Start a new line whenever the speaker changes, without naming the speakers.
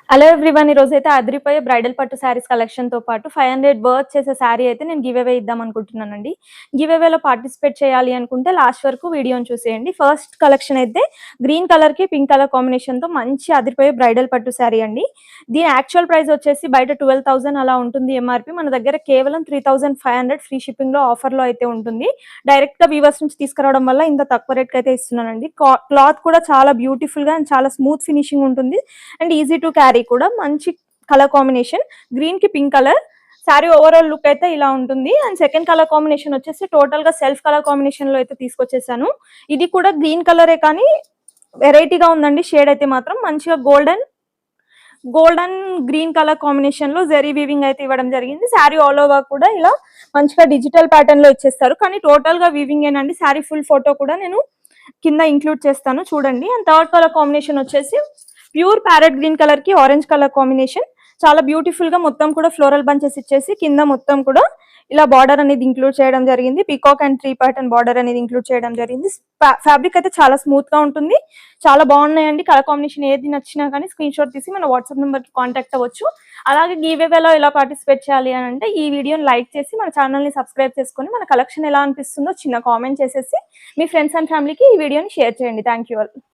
Hello everyone, ఈ రోజు అయితే అదిరిపోయే బ్రైడల్ పట్టు శారీస్ కలెక్షన్ తో పాటు 500 వర్త్ చేసే శారీ అయితే నేను గివ్ అవే ఇద్దాం అనుకుంటున్నానండి. గివ్ అవేలో పార్టిసిపేట్ చేయాలి అనుకుంటే లాస్ట్ వరకు వీడియోని చూసేయండి. ఫస్ట్ కలెక్షన్ అయితే గ్రీన్ కలర్ కి పింక్ కలర్ కాంబినేషన్ తో మంచి అదిరిపోయే బ్రైడల్ పట్టు శారీ అండి. దీని యాక్చువల్ ప్రైస్ వచ్చేసి బయట 12,000 అలా ఉంటుంది ఎంఆర్పి. మన దగ్గర కేవలం 3,500 ఫ్రీ షిప్పింగ్ లో ఆఫర్ లో అయితే ఉంటుంది. డైరెక్ట్ గా వీవర్స్ నుంచి తీసుకురావడం వల్ల ఇంత తక్కువ రేట్ కి అయితే ఇస్తున్నానండి. క్లాత్ కూడా చాలా బ్యూటిఫుల్ గా అండ్ చాలా స్మూత్ ఫినిషింగ్ ఉంటుంది అండ్ ఈజీ టు క్యారీ కూడా. మంచి కలర్ కాంబినేషన్ గ్రీన్ కి pink colour. Sari overall look అయితే ఇలా ఉంటుంది. అండ్ సెకండ్ కలర్ కాంబినేషన్ వచ్చేసి టోటల్ గా సెల్ఫ్ కలర్ కాంబినేషన్ లో అయితే తీసుకొచ్చేసాను. ఇది కూడా గ్రీన్ కలరే కానీ వెరైటీగా ఉందండి. షేడ్ అయితే మాత్రం మంచిగా గోల్డెన్ గ్రీన్ కలర్ కాంబినేషన్ లో జెరీ వీవింగ్ అయితే ఇవ్వడం జరిగింది. శారీ ఆల్ ఓవర్ కూడా ఇలా మంచిగా డిజిటల్ ప్యాటర్న్ లో ఇచ్చేస్తారు, కానీ టోటల్ గా వీవింగ్ ఏనండి. శారీ ఫుల్ ఫోటో కూడా నేను కింద ఇంక్లూడ్ చేస్తాను చూడండి. అండ్ థర్డ్ కలర్ కాంబినేషన్ వచ్చేసి ప్యూర్ ప్యారెట్ గ్రీన్ కలర్ కి ఆరెంజ్ కలర్ కాంబినేషన్. చాలా బ్యూటిఫుల్ గా మొత్తం కూడా ఫ్లోరల్ బంచెస్ ఇచ్చేసి కింద మొత్తం కూడా ఇలా బార్డర్ అనేది ఇంక్లూడ్ చేయడం జరిగింది. పీకాక్ అండ్ 3 ప్యాటర్న్ బార్డర్ అనేది ఇంక్లూడ్ చేయడం జరిగింది. ఫ్యాబ్రిక్ అయితే చాలా స్మూత్ గా ఉంటుంది. చాలా బాగున్నాయండి. కలర్ కాంబినేషన్ ఏది నచ్చినా కానీ స్క్రీన్ షాట్ తీసి మన వాట్సాప్ నెంబర్ కి కాంటాక్ట్ అవ్వచ్చు. అలాగే గివ్ అవేలో ఎలా పార్టిసిపేట్ చేయాలి అని అంటే ఈ వీడియోని లైక్ చేసి మన ఛానల్ ని సబ్స్క్రైబ్ చేసుకొని మన కలెక్షన్ ఎలా అనిపిస్తుందో చిన్న కామెంట్ చేసేసి మీ ఫ్రెండ్స్ అండ్ ఫ్యామిలీకి ఈ వీడియోని షేర్ చేయండి. Thank you.